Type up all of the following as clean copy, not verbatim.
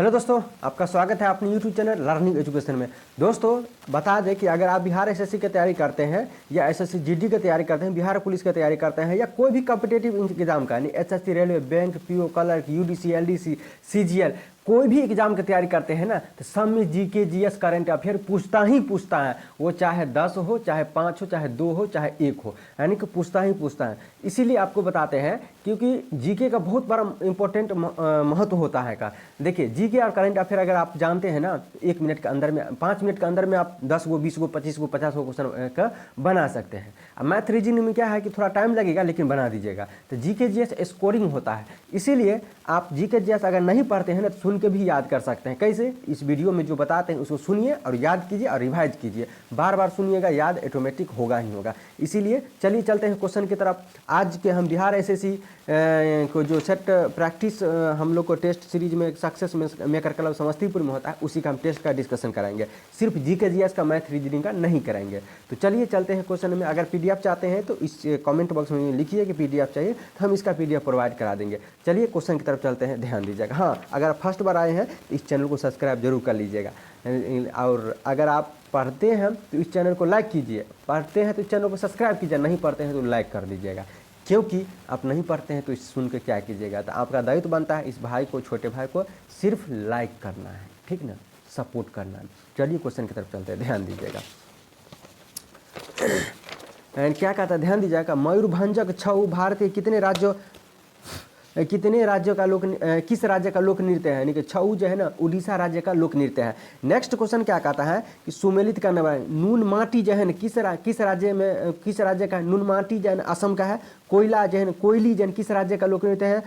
Hello दोस्तों, आपका स्वागत है अपने यूट्यूब चैनल लर्निंग एजुकेशन में। दोस्तों बता दें कि अगर आप बिहार एसएससी की तैयारी करते हैं या एसएससी जीडी की तैयारी करते हैं, बिहार पुलिस की तैयारी करते हैं या कोई भी कॉम्पिटेटिव एग्जाम का यानी SSC, railway, bank, PO, clerk, UDC, LDC, CGL, कोई भी एग्जाम की तैयारी करते हैं ना, तो सब में जीके, जीएस, करंट अफेयर पूछता ही पूछता है। वो चाहे 10 हो, चाहे 5 हो, चाहे 2 हो, चाहे 1 हो, यानी कि पूछता ही पूछता है। इसीलिए आपको बताते हैं क्योंकि जीके का बहुत बड़ा इंपॉर्टेंट महत्व होता है का। देखिए जीके और करंट अफेयर अगर आप जानते हैं ना, 1 मिनट के अंदर में, 5 मिनट के अंदर में आप 10 गो, 20 गो, 25 गो, 50 गो क्वेश्चन का बना सकते हैं। अब मैथ रीजनिंग में क्या है कि थोड़ा टाइम लगेगा, लेकिन बना दीजिएगा। तो जीके जीएस स्कोरिंग होता है, इसीलिए आप जीके जीएस अगर नहीं पढ़ते हैं ना, तो सुन के भी याद कर सकते हैं। कैसे? इस वीडियो में जो बताते हैं उसको सुनिए और याद कीजिए और रिवाइज कीजिए। बार बार सुनिएगा, याद ऑटोमेटिक होगा ही होगा। इसीलिए चलिए चलते हैं क्वेश्चन की तरफ। आज के हम बिहार एसएससी को जो सेट प्रैक्टिस हम लोग को टेस्ट सीरीज में सक्सेस मेकर क्लब समस्तीपुर में होता है, उसी का हम टेस्ट का डिस्कशन कराएंगे। सिर्फ जीके जीएस का, मैथ रीजनिंग का नहीं कराएंगे। तो चलिए चलते हैं क्वेश्चन में। अगर पीडीएफ चाहते हैं तो इस कमेंट बॉक्स में लिखिए कि पीडीएफ चाहिए, तो हम इसका पीडीएफ प्रोवाइड करा देंगे। चलिए क्वेश्चन की तरफ चलते हैं, ध्यान दीजिएगा। हाँ, अगर फर्स्ट बार आए हैं तो इस चैनल को सब्सक्राइब जरूर कर लीजिएगा, और अगर आप पढ़ते हैं तो इस चैनल को लाइक कीजिए। पढ़ते हैं तो इस चैनल को सब्सक्राइब कीजिए, नहीं पढ़ते हैं तो लाइक कर दीजिएगा। क्योंकि आप नहीं पढ़ते हैं तो इस सुन के क्या कीजिएगा। तो आपका दायित्व बनता है इस भाई को, छोटे भाई को सिर्फ लाइक करना है, ठीक ना, सपोर्ट करना है। चलिए क्वेश्चन की तरफ चलते हैं, ध्यान दीजिएगा। एंड क्या कहता है, ध्यान दीजिएगा। मयूरभंजक छऊ भारत के कितने राज्यों का लोक किस राज्य का लोक नृत्य है? यानी कि छऊ जो है ना, उड़ीसा राज्य का लोक नृत्य है। नेक्स्ट क्वेश्चन क्या कहता है कि सुमेलित करने वाला नून माटी जो है ना, किस राज्य का? नून माटी जो है ना असम का है। कोयला जो है ना, कोयली जो है किस राज्य का लोक नृत्य है?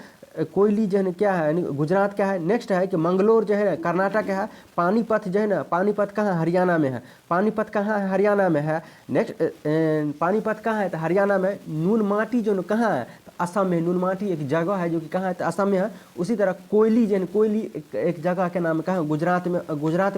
कोयली जो है ना क्या है, गुजरात का है। नेक्स्ट है कि मंगलोर जो है ना कर्नाटक है। पानीपत जो है ना, पानीपत कहाँ? हरियाणा में है। पानीपत कहाँ है? हरियाणा में है। नेक्स्ट पानीपत कहाँ है? तो हरियाणा में। नून माटी जो कहाँ है? तो असम में। नून माटी एक जगह है जो कि कहाँ है? तो असम में है। उसी तरह कोयली जो है, कोयली एक जगह के नाम कहाँ? गुजरात में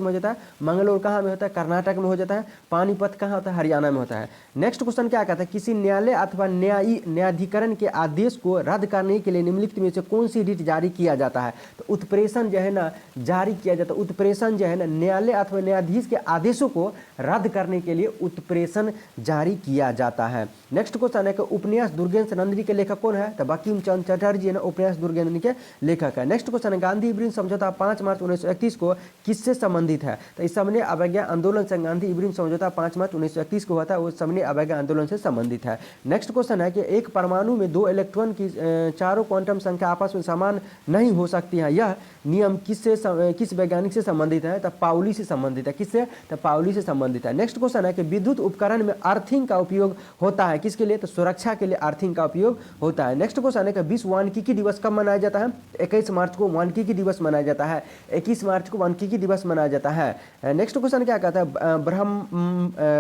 हो जाता है। मंगलोर कहाँ में होता है? कर्नाटक में हो जाता है। पानीपत कहाँ होता है? हरियाणा में होता है। नेक्स्ट क्वेश्चन क्या कहता है, किसी न्यायालय अथवा न्यायाधिकरण के आदेश को रद्द करने के लिए निम्नलिखित में से कौन सी रीट जारी किया जाता है? तो उत्प्रेषण जो है ना जारी किया जाता है। उत्प्रेषण जो है ना, न्यायालय अथवा न्यायाधीश के आदेशों को रद्द करने के लिए उत्प्रेषण जारी किया जाता है। नेक्स्ट क्वेश्चन है कि उपन्यास दुर्गेन्द्र नंदिनी के लेखक कौन है? तो बंकिम चंद्र चटर्जी है ना, उपन्यास दुर्गेन्द्र के लेखक है। नेक्स्ट क्वेश्चन है गांधी इब्रिन समझौता 5 मार्च 1931 को किससे संबंधित है? तो इस समन्वय अवज्ञा आंदोलन से। गांधी इब्रिन समझौता 5 मार्च 1931 को हुआ था, वो समन्वय अवज्ञा आंदोलन से संबंधित है। नेक्स्ट क्वेश्चन है कि एक परमाणु में 2 इलेक्ट्रॉन की चारों क्वांटम संख्या आपस में समान नहीं हो सकती है, यह नियम किस वैज्ञानिक से संबंधित है? तो पाउली से संबंधित है। किससे? तो पाउली से संबंधित है। नेक्स्ट क्वेश्चन है कि विद्युत उपकरण में अर्थिंग का उपयोग होता है किसके लिए? तो सुरक्षा के लिए अर्थिंग का उपयोग होता है। नेक्स्ट क्वेश्चन है कि विश्व वानिकी दिवस कब मनाया जाता है? 21 मार्च को वानिकी दिवस मनाया जाता है। 21 मार्च को वानिकी दिवस मनाया जाता है। नेक्स्ट क्वेश्चन क्या कहता है,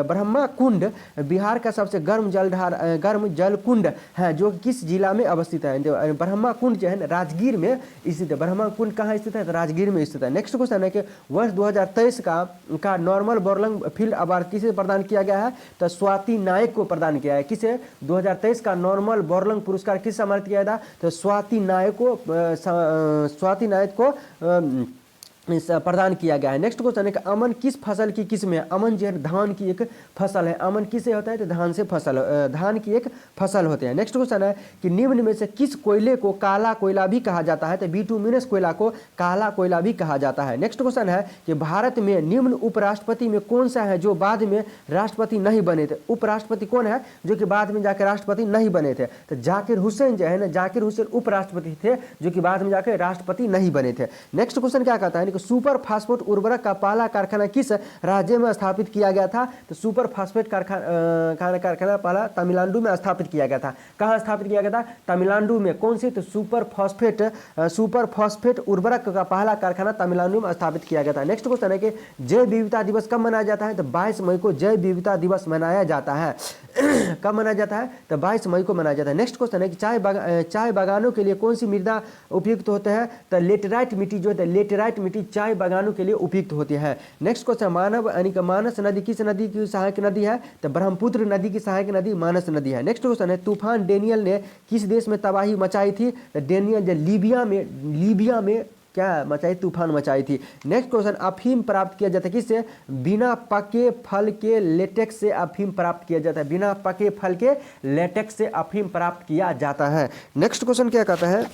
ब्रह्मा कुंड बिहार का सबसे गर्म जल कुंड है जो किस जिला में अवस्थित है? ब्रह्मा कुंड जो है ना राजगीर में स्थित है। ब्रह्मा कुंड कहाँ स्थित है? तो राजगीर में स्थित है। नेक्स्ट क्वेश्चन है कि वर्ष 2023 का नॉर्मल बोरलंग फील्ड अवार्ड किसे प्रदान किया गया है? तो स्वाति नायक को प्रदान किया है। किसे? 2023 का नॉर्मल बोरलंग पुरस्कार किस समर्पित किया था? तो स्वाति नायक को प्रदान किया गया है। नेक्स्ट क्वेश्चन है कि अमन किस फसल की किस्म है? अमन जो है धान की एक फसल है। अमन किससे होता है? तो धान की एक फसल होते हैं। नेक्स्ट क्वेश्चन है कि निम्न में से किस कोयले को काला कोयला भी कहा जाता है? तो बिटुमिनस कोयला को काला कोयला भी कहा जाता है। नेक्स्ट क्वेश्चन है कि भारत में निम्न उपराष्ट्रपति में कौन सा है जो बाद में राष्ट्रपति नहीं बने थे? उपराष्ट्रपति कौन है जो कि बाद में जाकर राष्ट्रपति नहीं बने थे? तो जाकिर हुसैन जो है ना, जाकिर हुसैन उपराष्ट्रपति थे जो कि बाद में जाकर राष्ट्रपति नहीं बने थे। नेक्स्ट क्वेश्चन क्या कहता है, सुपर फास्फेट उर्वरक का पहला कारखाना किस राज्य में स्थापित किया गया था? तो सुपर फास्फेट कारखाना पहला तमिलनाडु में स्थापित किया गया था। कहाँ स्थापित किया गया था? तमिलनाडु में। कौन से? तो सुपर फास्फेट उर्वरक का पहला कारखाना तमिलनाडु में स्थापित किया गया था। नेक्स्ट क्वेश्चन है कि जैव विविधता दिवस कब मनाया जाता है? तो 22 मई को जैव विविधता दिवस मनाया जाता है। कब मनाया जाता है? तो 22 मई को मनाया जाता है। नेक्स्ट क्वेश्चन है कि चाय बागानों के लिए कौन सी मृदा उपयुक्त होते हैं? तो लेटेराइट मिट्टी जो है, लेटेराइट मिट्टी चाय बागानों के लिए उपयुक्त होती है। नेक्स्ट क्वेश्चन, मानस नदी किस नदी की सहायक नदी है? तो ब्रह्मपुत्र नदी की सहायक नदी मानस नदी है। नेक्स्ट क्वेश्चन है, तूफान डेनियल ने किस देश में तबाही मचाई थी? तो डेनियल लीबिया में क्या मचाई, तूफान मचाई थी। नेक्स्ट क्वेश्चन, अफीम प्राप्त किया जाता है किससे? बिना पके फल के लेटेक्स से अफीम प्राप्त किया जाता है। बिना पके फल के लेटेक्स से अफीम प्राप्त किया जाता है। नेक्स्ट क्वेश्चन क्या कहता है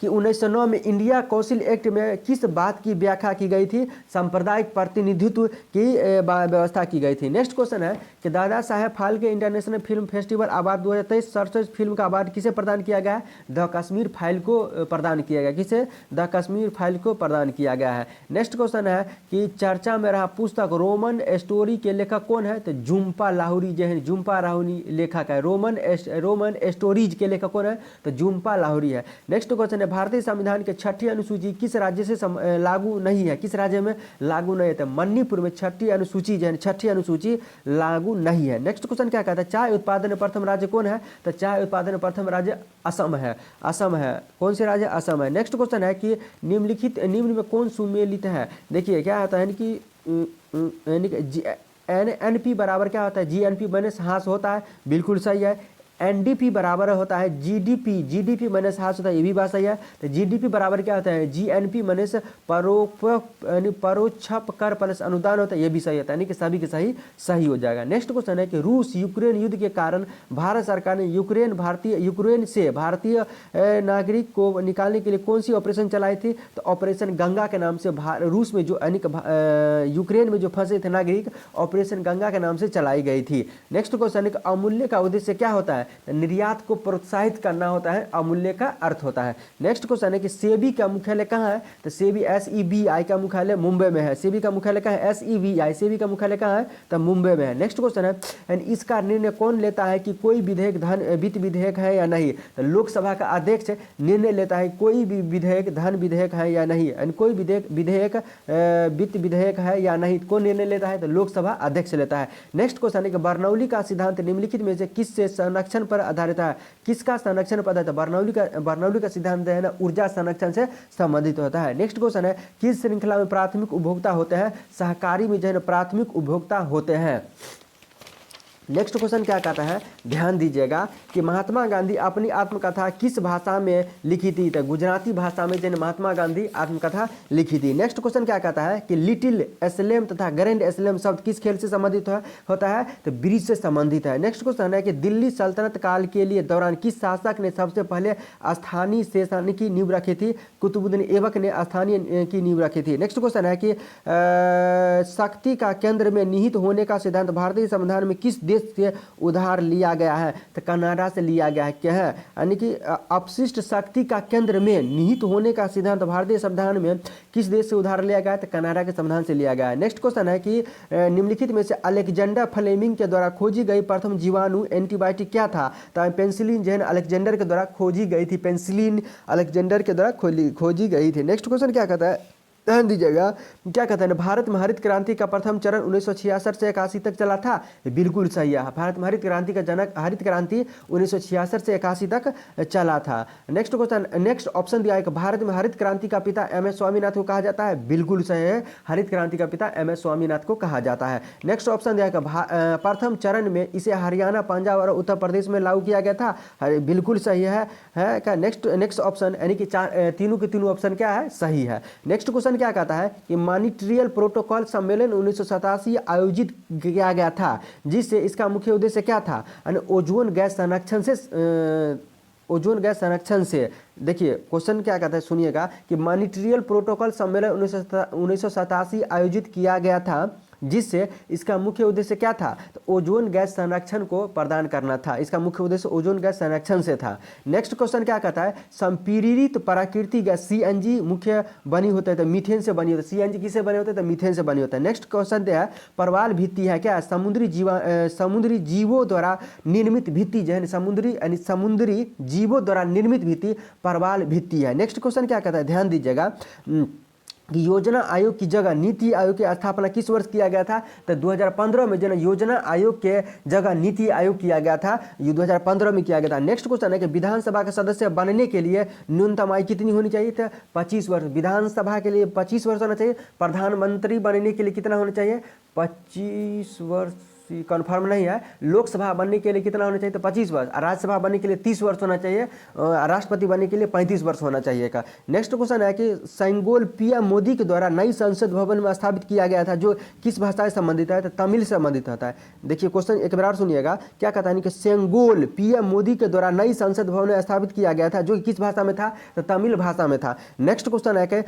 कि 1909 में इंडिया काउंसिल एक्ट में किस बात की व्याख्या की गई थी? सांप्रदायिक प्रतिनिधित्व की व्यवस्था की गई थी। नेक्स्ट क्वेश्चन है कि Dada Saheb Phalke international film festival award 2023 सर्वश्रेष्ठ फिल्म का अवार्ड किसे प्रदान किया गया है? द कश्मीर फाइल को प्रदान किया गया। किसे? द कश्मीर फाइल को प्रदान किया गया है। नेक्स्ट क्वेश्चन है कि चर्चा में रहा पुस्तक रोमन स्टोरी के लेखक कौन है? तो जुम्पा लाहौरी जो है, जुम्पा लाहौरी लेखक है। रोमन स्टोरीज के लेखक कौन है? तो जुम्पा लाहौरी है। नेक्स्ट क्वेश्चन, भारतीय संविधान के छठी अनुसूची किस राज्य से लागू नहीं है? किस राज्य में लागू नहीं है? तो मणिपुर में छठी अनुसूची जो है, छठी अनुसूची लागू नहीं है। नेक्स्ट क्वेश्चन क्या कहता है? चाय उत्पादन में प्रथम राज्य कौन है? तो चाय उत्पादन में प्रथम राज्य असम है। असम है। कौन से राज्य? असम है। नेक्स्ट क्वेश्चन है कि निम्न में कौन सुमेलित है? देखिए क्या होता है कि NP बराबर क्या होता है? GNP माइनस हास होता है, बिल्कुल सही है। NDP बराबर होता है GDP माइनस हास होता है, ये भी बात सही है। तो GDP बराबर क्या होता है? GNP माइनस परोक्ष कर प्लस अनुदान होता है, ये भी सही होता है। यानी कि सभी के सही हो जाएगा। नेक्स्ट क्वेश्चन है कि रूस यूक्रेन युद्ध के कारण भारत सरकार ने यूक्रेन से भारतीय नागरिक को निकालने के लिए कौन सी ऑपरेशन चलाई थी? तो ऑपरेशन गंगा के नाम से रूस में जो यूक्रेन में जो फंसे थे नागरिक, ऑपरेशन गंगा के नाम से चलाई गई थी। नेक्स्ट क्वेश्चन है कि अमूल्य का उद्देश्य क्या होता है? निर्यात को प्रोत्साहित करना होता है, अमूल्य का अर्थ होता है। नेक्स्ट क्वेश्चन है कि सेबी का मुख्यालय कहाँ है? तो सेबी SEBI का मुख्यालय मुंबई में है। सेबी का मुख्यालय कहाँ है? SEBI, सेबी का मुख्यालय कहाँ है? तो मुंबई में है। नेक्स्ट क्वेश्चन है इसका निर्णय कौन लेता है कि कोई विधेयक वित्त विधेयक है या नहीं? तो लोकसभा का अध्यक्ष निर्णय लेता है कोई भी विधेयक धन विधेयक है या नहीं, कोई विधेयक वित्त विधेयक है या नहीं, कौन निर्णय लेता है? तो लोकसभा अध्यक्ष लेता है। नेक्स्ट क्वेश्चन है कि बर्नौली का सिद्धांत निम्नलिखित में से किससे संरक्षण पर आधारित है? किसका संरक्षण पर आधारित है? बर्नौली का सिद्धांत है ना, ऊर्जा संरक्षण से संबंधित होता है। नेक्स्ट क्वेश्चन है किस श्रृंखला में प्राथमिक उपभोक्ता होते हैं? सहकारी में जो है प्राथमिक उपभोक्ता होते हैं। नेक्स्ट क्वेश्चन क्या कहता है? ध्यान दीजिएगा कि महात्मा गांधी अपनी आत्मकथा किस भाषा में लिखी थी? तो गुजराती भाषा में जो महात्मा गांधी आत्मकथा लिखी थी। नेक्स्ट क्वेश्चन क्या कहता है कि लिटिल एस्लेम तथा ग्रैंड एस्लेम शब्द किस खेल से संबंधित होता है? तो ब्रिज से संबंधित है। नेक्स्ट क्वेश्चन है कि दिल्ली सल्तनत काल के लिए दौरान किस शासक ने सबसे पहले स्थानीय शासन की नींव रखी थी? कुतुबुद्दीन ऐबक ने स्थानीय की नींव रखी थी। नेक्स्ट क्वेश्चन है कि शक्ति का केंद्र में निहित होने का सिद्धांत भारतीय संविधान में किस से उधार लिया गया है? तो कनाडा से लिया गया है। क्या है? यानी कि अपशिष्ट शक्ति का केंद्र में निहित होने का सिद्धांत भारतीय संविधान में किस देश से उधार लिया गया है? तो कनाडा के संविधान से लिया गया है। नेक्स्ट क्वेश्चन है कि निम्नलिखित में से अलेक्जेंडर फ्लेमिंग के द्वारा खोजी गई प्रथम जीवाणु एंटीबायोटिक क्या था? तो पेनिसिलिन जो है अलेक्जेंडर के द्वारा खोजी गई थी। पेनिसिलिन अलेक्जेंडर के द्वारा खोजी गई थी। नेक्स्ट क्वेश्चन क्या कहता है? ध्यान दीजिएगा क्या कहते हैं? भारत में हरित क्रांति का प्रथम चरण 1966 से 81 तक चला था, बिल्कुल सही है। भारत में हरित क्रांति का जनक हरित क्रांति 1966 से 81 तक चला था। नेक्स्ट क्वेश्चन, नेक्स्ट ऑप्शन दिया है कि भारत में हरित क्रांति का पिता MS स्वामीनाथन को कहा जाता है, बिल्कुल सही है। हरित क्रांति का पिता MS स्वामीनाथन को कहा जाता है। नेक्स्ट ऑप्शन दिया है कि प्रथम चरण में इसे हरियाणा, पंजाब और उत्तर प्रदेश में लागू किया गया था, बिल्कुल सही है क्या? नेक्स्ट ऑप्शन यानी कि तीनों के तीनों ऑप्शन क्या है? सही है। नेक्स्ट क्वेश्चन क्या कहता है कि मॉन्ट्रियल प्रोटोकॉल सम्मेलन 1987 आयोजित किया गया था, जिससे इसका मुख्य उद्देश्य क्या था? ओजोन गैस संरक्षण से देखिए क्वेश्चन क्या कहता है, सुनिएगा कि मॉन्ट्रियल प्रोटोकॉल सम्मेलन 1987 आयोजित किया गया था, जिससे इसका मुख्य उद्देश्य क्या था? तो ओजोन गैस संरक्षण को प्रदान करना था। इसका मुख्य उद्देश्य ओजोन गैस संरक्षण से था। नेक्स्ट क्वेश्चन क्या कहता है? संपीड़ित प्राकृतिक गैस CNG मुख्य बनी होता है तो मीथेन से बनी होती है। CNG किससे बने होते हैं? तो मीथेन से बनी होता है। नेक्स्ट क्वेश्चन है प्रवाल भित्ति है क्या? समुद्री जीवों द्वारा निर्मित भित्ति जो है समुद्री जीवों द्वारा निर्मित भित्ति प्रवाल भित्ति है। नेक्स्ट क्वेश्चन क्या कहता है? ध्यान दीजिएगा कि योजना आयोग की जगह नीति आयोग की स्थापना किस वर्ष किया गया था? तो 2015 में जो योजना आयोग के जगह नीति आयोग किया गया था, ये 2015 में किया गया था। नेक्स्ट क्वेश्चन है कि विधानसभा का सदस्य बनने के लिए न्यूनतम आयु कितनी होनी चाहिए? तो 25 वर्ष। विधानसभा के लिए 25 वर्ष होना चाहिए। प्रधानमंत्री बनने के लिए कितना होना चाहिए? 25 वर्ष कन्फर्म नहीं है। लोकसभा बनने के लिए कितना होना चाहिए? तो 25 वर्ष। राज्यसभा बनने के लिए 30 वर्ष होना चाहिए। राष्ट्रपति बनने के लिए 35 वर्ष होना चाहिए का। नेक्स्ट क्वेश्चन है कि सेंगोल पीएम मोदी के द्वारा नई संसद भवन में स्थापित किया गया था, जो किस भाषा से संबंधित है? तो तमिल से संबंधित होता है। देखिए क्वेश्चन एक बार सुनिएगा, क्या कहता है कि सेंगोल पीएम मोदी के द्वारा नई संसद भवन में स्थापित किया गया था, जो किस भाषा में था? तो तमिल भाषा में था। नेक्स्ट क्वेश्चन है कि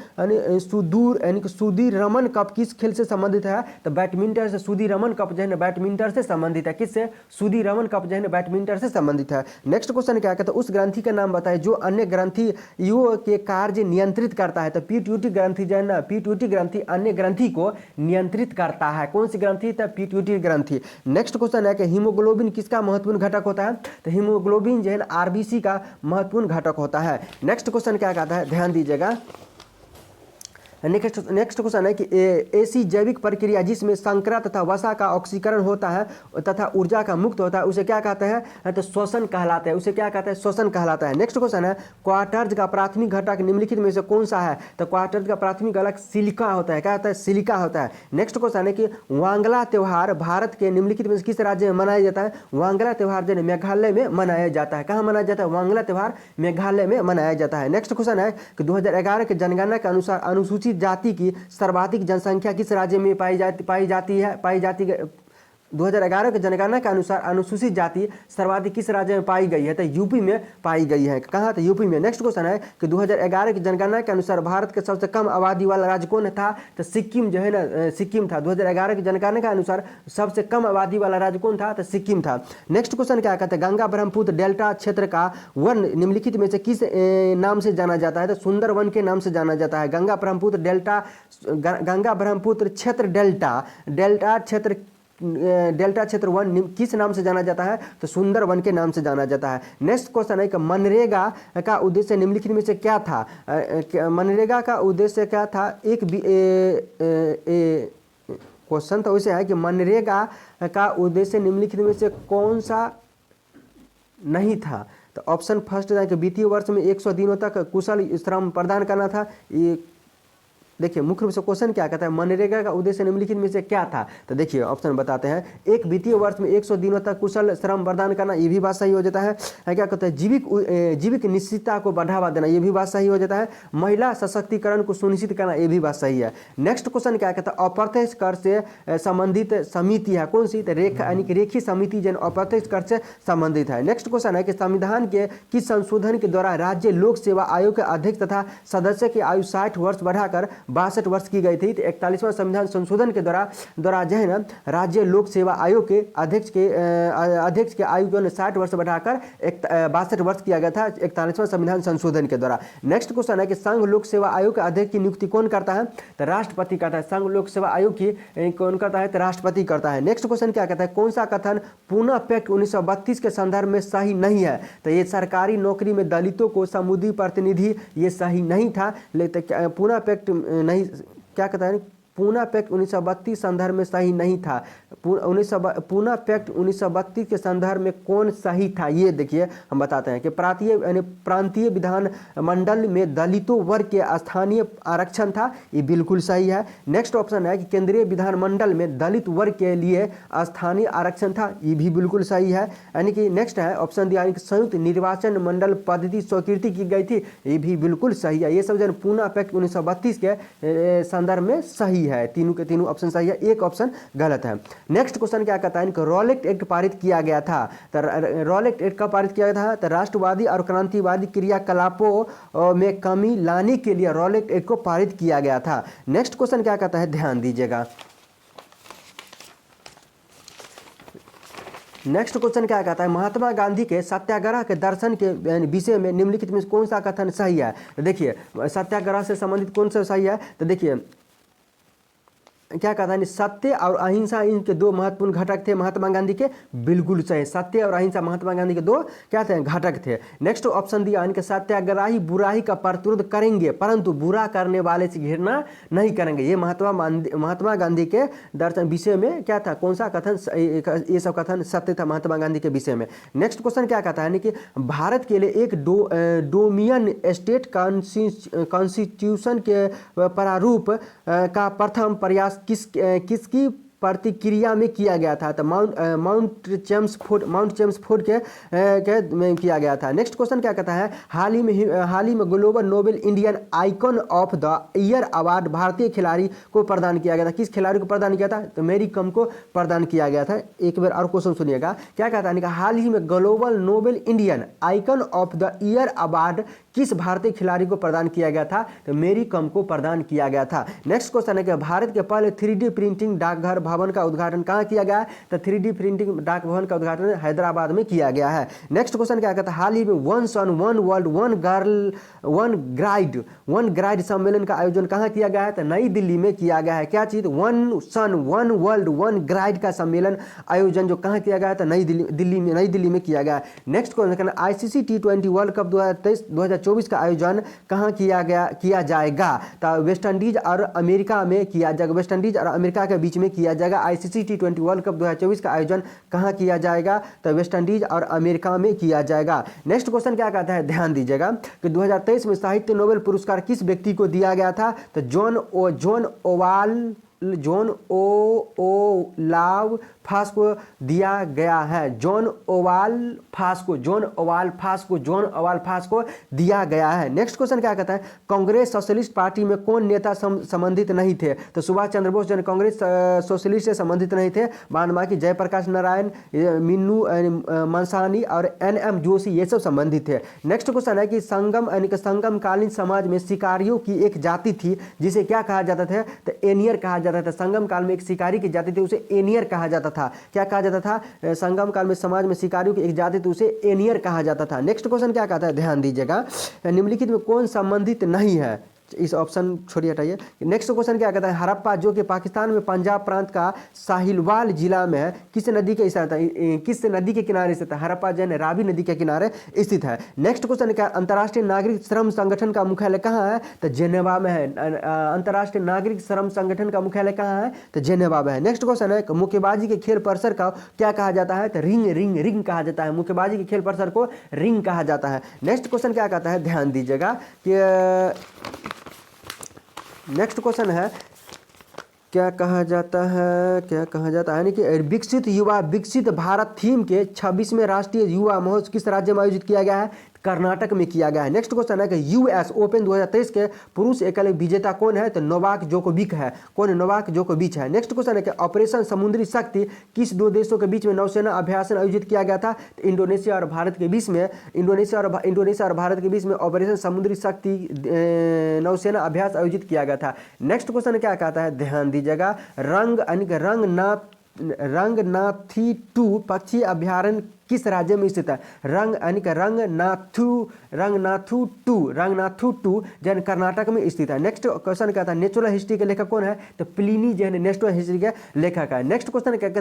सुधीर रमन कप किस खेल से संबंधित है? तो बैडमिंटन से। सुधीर रमन कप जो है बैडमिंटन से संबंधित है। किससे? सुधीर रमन कप जो है बैडमिंटन से संबंधित है। नेक्स्ट क्वेश्चन क्या कहता है? उस ग्रंथि का नाम बताए जो अन्य ग्रंथियों के कार्य नियंत्रित करता है। तो पिट्यूटरी ग्रंथि जो है ना, पिट्यूटरी ग्रंथि अन्य ग्रंथि को नियंत्रित करता है। कौन सी ग्रंथि? तो पिट्यूटरी ग्रंथि। नेक्स्ट क्वेश्चन है कि हीमोग्लोबिन किसका महत्वपूर्ण घटक होता है? तो हीमोग्लोबिन जो है आरबीसी का महत्वपूर्ण घटक होता है। नेक्स्ट क्वेश्चन क्या कहता है? ध्यान दीजिएगा। नेक्स्ट क्वेश्चन है कि ऐसी जैविक प्रक्रिया जिसमें संकरा तथा वसा का ऑक्सीकरण होता है तथा ऊर्जा का मुक्त होता है, उसे क्या कहते हैं? तो श्वसन कहलाता है। उसे क्या कहता है? श्वसन कहलाता है। नेक्स्ट क्वेश्चन है क्वार्टर्ज का प्राथमिक घटक निम्नलिखित में से कौन सा है? तो क्वार्टर्ज का प्राथमिक घटक सिलिका होता है। क्या होता है? सिलिका होता है। नेक्स्ट क्वेश्चन है कि वांगला त्योहार भारत के निम्नलिखित में से किस राज्य में मनाया जाता है? वांगला त्योहार जो है मेघालय में मनाया जाता है। कहाँ मनाया जाता है? वांगला त्योहार मेघालय में मनाया जाता है। नेक्स्ट क्वेश्चन है कि 2011 के जनगणना के अनुसार अनुसूचित जाति की सर्वाधिक जनसंख्या किस राज्य में पाई जाती है? 2011 के जनगणना के अनुसार अनुसूचित जाति सर्वाधिक किस राज्य में पाई गई है? तो यूपी में पाई गई है। कहाँ? तो यूपी में। नेक्स्ट क्वेश्चन है कि 2011 की जनगणना के अनुसार भारत के सबसे कम आबादी वाला राज्य कौन था? तो सिक्किम जो है ना, सिक्किम था। 2011 की जनगणना के अनुसार सबसे कम आबादी वाला राज्य कौन था? तो सिक्किम था। नेक्स्ट क्वेश्चन क्या कहते हैं? गंगा ब्रह्मपुत्र डेल्टा क्षेत्र का वन निम्नलिखित में से किस नाम से जाना जाता है? तो सुंदर वन के नाम से जाना जाता है। गंगा ब्रह्मपुत्र क्षेत्र डेल्टा क्षेत्र वन किस नाम से जाना जाता है? तो सुंदर वन के नाम से जाना जाता है। नेक्स्ट क्वेश्चन है कि मनरेगा का उद्देश्य निम्नलिखित में से क्या था? मनरेगा का उद्देश्य क्या था? क्वेश्चन तो वैसे है कि मनरेगा का उद्देश्य निम्नलिखित में से कौन सा नहीं था? तो ऑप्शन फर्स्ट है कि वित्तीय वर्ष में 100 दिनों तक कुशल श्रम प्रदान करना था। ये देखिए मुख्य रूप से क्वेश्चन क्या कहता है? मनरेगा का उद्देश्य निम्नलिखित में से क्या था? तो देखिए ऑप्शन बताते हैं। एक वित्तीय वर्ष में 100 दिनों तक कुशल श्रम प्रदान करना, ये भी बात सही हो जाता है। क्या कहता है? जीविक निश्चितता को बढ़ावा देना, ये भी बात सही हो जाता है। महिला सशक्तिकरण को सुनिश्चित करना, ये भी बात सही है। नेक्स्ट क्वेश्चन क्या कहता है? अप्रत्यक्ष कर से संबंधित समिति है कौन सी? तो यानी कि रेखीय समिति जो अप्रत्यक्ष कर से संबंधित है। नेक्स्ट क्वेश्चन है कि संविधान के किस संशोधन के द्वारा राज्य लोक सेवा आयोग के अध्यक्ष तथा सदस्य की आयु 60 वर्ष बढ़ाकर 62 वर्ष की गई थी? तो 41वां संविधान संशोधन के द्वारा जो है ना राज्य लोक सेवा आयोग के अध्यक्ष के आयु को 60 वर्ष बढ़ाकर 62 वर्ष किया गया था 41वां संविधान संशोधन के द्वारा। नेक्स्ट क्वेश्चन है कि संघ लोक सेवा आयोग के अध्यक्ष की नियुक्ति कौन करता है? तो राष्ट्रपति करता है। संघ लोक सेवा आयोग की कौन करता है? तो राष्ट्रपति करता है। नेक्स्ट क्वेश्चन क्या कहता है? कौन सा कथन पुनः पैक्ट 1932 के संदर्भ में सही नहीं है? तो ये सरकारी नौकरी में दलितों को समुदाय प्रतिनिधि, ये सही नहीं था। लेकिन पुनः पैक्ट नहीं, क्या कहता है? पूना पैक्ट 1932 संदर्भ में सही नहीं था। पूना पैक्ट 1932 के संदर्भ में कौन सही था? ये देखिए हम बताते हैं कि प्रांतीय विधान मंडल में दलितों वर्ग के स्थानीय आरक्षण था, ये बिल्कुल सही है। नेक्स्ट ऑप्शन है कि केंद्रीय विधान मंडल में दलित वर्ग के लिए स्थानीय आरक्षण था, ये भी बिल्कुल सही है। यानी कि नेक्स्ट है ऑप्शन दिया कि संयुक्त निर्वाचन मंडल पद्धति स्वीकृति की गई थी, ये भी बिल्कुल सही है। ये सब जो पूना पैक्ट 1932 के संदर्भ में सही है। तीनों के तीनों ऑप्शन सही है, एक ऑप्शन गलत है। नेक्स्ट क्वेश्चन क्या कहता है कि रॉलेट एक्ट पारित किया गया था। तो रॉलेट एक्ट कब पारित किया गया था? तो राष्ट्रवादी और क्रांतिवादी क्रियाकलापों में कमी लाने के लिए रॉलेट एक्ट को पारित किया गया था। नेक्स्ट क्वेश्चन क्या कहता है? ध्यान दीजिएगा। नेक्स्ट क्वेश्चन क्या कहता है? महात्मा गांधी के सत्याग्रह के दर्शन के विषय में निम्नलिखित में कौन सा कथन सही है? तो देखिए सत्याग्रह से संबंधित कौन सा सही है? तो देखिए क्या कहता है? सत्य और अहिंसा इनके दो महत्वपूर्ण घटक थे महात्मा गांधी के, बिल्कुल सही। सत्य और अहिंसा महात्मा गांधी के दो क्या थे? घटक थे। नेक्स्ट ऑप्शन दिया इनके सत्याग्रही बुराई का प्रतिरोध करेंगे परंतु बुरा करने वाले से घृणा नहीं करेंगे। ये महात्मा गांधी के दर्शन विषय में क्या था? कौन सा कथन? ये सब कथन सत्य था महात्मा गांधी के विषय में। नेक्स्ट क्वेश्चन क्या कहता है कि भारत के लिए एक डोमिनियन स्टेट कॉन्स्टिट्यूशन के प्रारूप का प्रथम प्रयास किसकी प्रतिक्रिया में किया गया था? तो माउंट चेम्सफोर्ड के में किया गया था। नेक्स्ट क्वेश्चन क्या कहता है, हाल ही में global Nobel Indian icon of the year award भारतीय खिलाड़ी को प्रदान किया गया था? किस खिलाड़ी को प्रदान किया था? तो मैरी कॉम को प्रदान किया गया था। एक बार और क्वेश्चन सुनिएगा, क्या कहता है, हाल ही में global Nobel Indian icon of the year award किस भारतीय खिलाड़ी को प्रदान किया गया था? तो मैरी कॉम को प्रदान किया गया था। नेक्स्ट क्वेश्चन है कि भारत के पहले 3D प्रिंटिंग डाकघर भवन का उद्घाटन कहाँ किया गया है? तो 3D प्रिंटिंग डाक भवन का उद्घाटन हैदराबाद में किया गया है। नेक्स्ट क्वेश्चन क्या कहता है, हाल ही में one sun one world one grid वन ग्राइड सम्मेलन का आयोजन कहाँ किया गया है? तो नई दिल्ली में किया गया है। क्या चीज? One sun one world one grid का सम्मेलन आयोजन जो कहाँ किया गया है? तो नई दिल्ली में किया गया है। Next question, ICC T20 world cup 2024 का आयोजन कहाँ किया जाएगा? तो वेस्ट इंडीज और अमेरिका में किया जाएगा, वेस्ट इंडीज और अमेरिका के बीच में किया जाएगा। ICC T20 वर्ल्ड कप 2024 का आयोजन कहाँ किया जाएगा? तो वेस्ट इंडीज और अमेरिका में किया जाएगा। नेक्स्ट क्वेश्चन क्या कहता है, ध्यान दीजिएगा कि 2023 में साहित्य नोबेल पुरस्कार किस व्यक्ति को दिया गया था? तो जॉन ओवाल फास को दिया गया है। जॉन ओवाल फास को दिया गया है। नेक्स्ट क्वेश्चन क्या कहता है, कांग्रेस सोशलिस्ट पार्टी में कौन नेता संबंधित नहीं थे? तो सुभाष चंद्र बोस जो कांग्रेस सोशलिस्ट से संबंधित नहीं थे, बाद बाकी जयप्रकाश नारायण, मीनू मनसानी और NM जोशी ये सब संबंधित थे। नेक्स्ट क्वेश्चन है कि संगम कालीन समाज में शिकारियों की एक जाति थी जिसे क्या कहा जाता था? तो एनियर कहा जाता था। संगम काल में एक शिकारी की जाति थी, उसे एनियर कहा जाता था। क्या कहा जाता था? संगम काल में समाज में शिकारियों की एक जाति थी, उसे एनियर कहा जाता था। नेक्स्ट क्वेश्चन क्या कहता है, ध्यान दीजिएगा, निम्नलिखित में कौन संबंधित नहीं है? इस ऑप्शन छोड़िए, हटाइए। नेक्स्ट क्वेश्चन क्या कहता है, हड़प्पा जो कि पाकिस्तान में पंजाब प्रांत का साहिलवाल जिला में है, किस नदी के किनारे स्थित है? हड़प्पा जो है रावी नदी के किनारे स्थित है। नेक्स्ट क्वेश्चन क्या, अंतर्राष्ट्रीय नागरिक श्रम संगठन का मुख्यालय कहाँ है? तो जेनेवा में है। अंतर्राष्ट्रीय नागरिक श्रम संगठन का मुख्यालय कहाँ है? तो जेनेवा में है। नेक्स्ट क्वेश्चन है, मुक्केबाजी के खेल परिसर का क्या कहा जाता है? तो रिंग कहा जाता है। मुक्केबाजी के खेल परिसर को रिंग कहा जाता है। नेक्स्ट क्वेश्चन क्या कहता है, ध्यान दीजिएगा कि नेक्स्ट क्वेश्चन है, क्या कहा जाता है यानी कि विकसित भारत थीम के 26वें राष्ट्रीय युवा महोत्सव किस राज्य में आयोजित किया गया है? कर्नाटक में किया गया है। नेक्स्ट क्वेश्चन है कि US ओपन 2023 के पुरुष एकल विजेता कौन है? तो नोवाक जोकोविच है। है। नेक्स्ट क्वेश्चन है कि ऑपरेशन समुद्री शक्ति किस दो देशों के बीच में नौसेना अभ्यास आयोजित किया गया था? तो इंडोनेशिया और भारत के बीच में ऑपरेशन समुद्री शक्ति नौसेना अभ्यास आयोजित किया गया था। नेक्स्ट क्वेश्चन क्या कहता है, ध्यान दीजिएगा, रंगनाथी 2 पक्षी अभ्यारण्य किस राज्य में स्थित है? रंगनाथू टू जन कर्नाटक में स्थित है। नेक्स्ट क्वेश्चन क्या था, नेचुरल हिस्ट्री के लेखक कौन है? तो प्लिनी जो है नेचुरल हिस्ट्री के लेखक है। नेक्स्ट क्वेश्चन क्या है,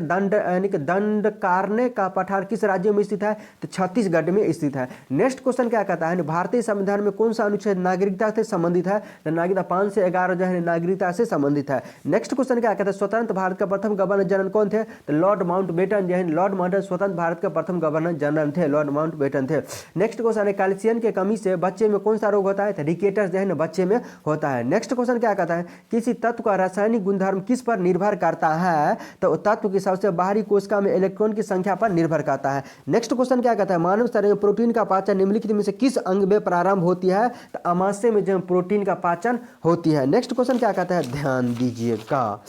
दंडकारण्य का पठार किस राज्य में स्थित है? तो छत्तीसगढ़ में स्थित है। नेक्स्ट क्वेश्चन क्या कहता है, भारतीय संविधान में कौन सा अनुच्छेद नागरिकता से संबंधित है? तो नागरिकता 5 से 11 जो है नागरिकता से संबंधित है। नेक्स्ट क्वेश्चन क्या कहता है, स्वतंत्र भारत का प्रथम गवर्नर जनरल कौन थे? तो लॉर्ड माउंटबेटन जो है स्वतंत्र भारत का प्रथम गवर्नर जनरल थे, लॉर्ड माउंटबेटन थे। नेक्स्ट क्वेश्चन है, कैल्शियम की कमी से बच्चे में कौन सा रोग होता है? तो रिकेटस जो है बच्चे में होता है। नेक्स्ट क्वेश्चन क्या कहता है, किसी तत्व का रासायनिक गुणधर्म किस पर निर्भर करता है? तो तत्व की सबसे बाहरी कोशिका में इलेक्ट्रॉन की संख्या पर निर्भर करता है। नेक्स्ट क्वेश्चन क्या कहता है, मानव शरीर में प्रोटीन का पाचन निम्नलिखित में से किस अंग में प्रारंभ होती है? तो आमाशय में जो प्रोटीन का पाचन होती है। नेक्स्ट क्वेश्चन क्या कहता है, ध्यान दीजिएगा।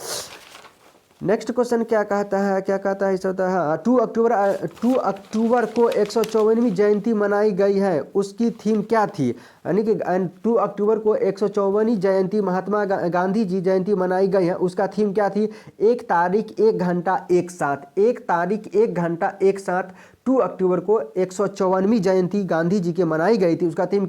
नेक्स्ट क्वेश्चन क्या कहता है 2 अक्टूबर को 154वीं जयंती मनाई गई है, उसकी थीम क्या थी? यानी कि 2 अक्टूबर को 154वीं जयंती महात्मा गांधी जी जयंती मनाई गई है, उसका थीम क्या थी? 1 तारीख 1 घंटा एक साथ 2 अक्टूबर को 154वीं जयंती गांधी जी के मनाई गई थी, उसका थीम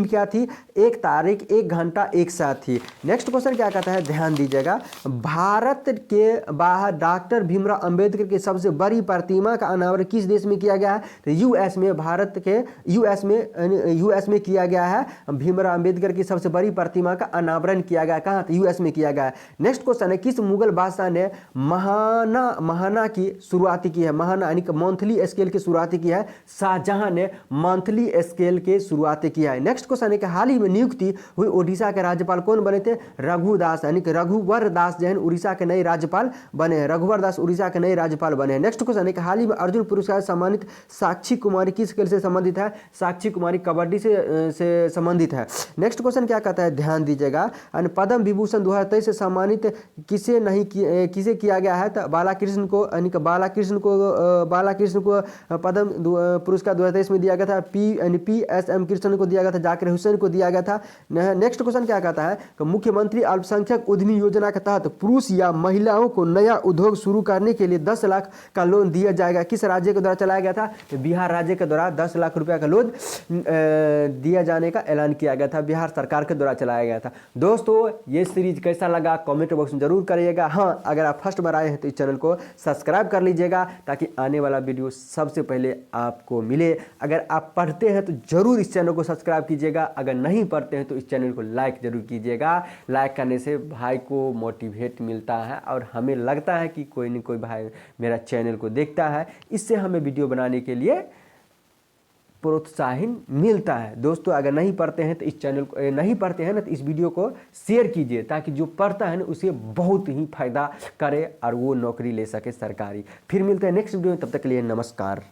क्या थी? 1 तारीख 1 घंटा एक साथ थी। नेक्स्ट क्वेश्चन क्या कहता है, ध्यान दीजिएगा, भारत के बाहर डॉक्टर भीमराव अंबेडकर की सबसे बड़ी प्रतिमा का अनावरण किस देश में किया गया है? तो यूएस में किया गया है। भीमराव अंबेडकर की सबसे बड़ी प्रतिमा का अनावरण किया गया, कहाँ? तो यूएस में किया गया है। नेक्स्ट क्वेश्चन है, किस मुगल बादशाह ने महाना की शुरुआत की है? महाना यानी कि मंथली स्केल की शुरुआत की है? शाहजहां ने मंथली स्केल के शुरुआत किया है। नेक्स्ट क्वेश्चन है कि हाल ही में नियुक्ति हुई ओडिशा के राज्यपाल कौन बने थे? रघुदास यानी कि रघुवर दास जो है उड़ीसा के नए राज्यपाल बने हैं। रघुवर दास उड़ीसा के नए राज्यपाल बने हैं। नेक्स्ट क्वेश्चन है कि हाल ही में अर्जुन पुरस्कार सम्मानित साक्षी कुमारी किस खेल से संबंधित है? साक्षी कुमारी कबड्डी से संबंधित है। नेक्स्ट क्वेश्चन क्या कहता है, ध्यान दीजिएगा। पद्म विभूषण 2023 से सम्मानित किसे किया गया है? तो बालाकृष्ण को, यानी कि बालाकृष्ण को पद्म पुरस्कार 2023 में दिया गया था। PS कृष्णन को दिया गया था, जाकिर हुसैन को दिया गया था। नेक्स्ट क्वेश्चन क्या कहता है कि मुख्यमंत्री अल्पसंख्यक उद्यमी योजना के तहत पुरुष या महिलाओं को नया उद्योग शुरू करने के लिए 10 लाख का लोन दिया जाएगा? किस राज्य के द्वारा चलाया गया था? तो बिहार राज्य के द्वारा 10 लाख रुपया का लोन दिया जाने का ऐलान किया गया था, बिहार सरकार के द्वारा चलाया गया था। दोस्तों ये सीरीज कैसा लगा कमेंट बॉक्स में जरूर करिएगा। हाँ, अगर आप फर्स्ट बार आए हैं तो इस चैनल को सब्सक्राइब कर लीजिएगा ताकि आने वाला वीडियो सबसे पहले आपको मिले। अगर आप पढ़ते हैं तो जरूर इस चैनल को सब्सक्राइब कीजिएगा, अगर नहीं पढ़ते हैं तो इस चैनल को लाइक जरूर कीजिएगा। लाइक करने से भाई को मोटिवेट मिलता है और हमें लगता है कि कोई न कोई भाई मेरा चैनल को देखता है, इससे हमें वीडियो बनाने के लिए प्रोत्साहन मिलता है। दोस्तों अगर नहीं पढ़ते हैं तो इस चैनल को नहीं पढ़ते हैं ना तो इस वीडियो को शेयर कीजिए ताकि जो पढ़ता है ना उसे बहुत ही फायदा करे और वो नौकरी ले सके सरकारी। फिर मिलते हैं नेक्स्ट वीडियो में, तब तक के लिए नमस्कार।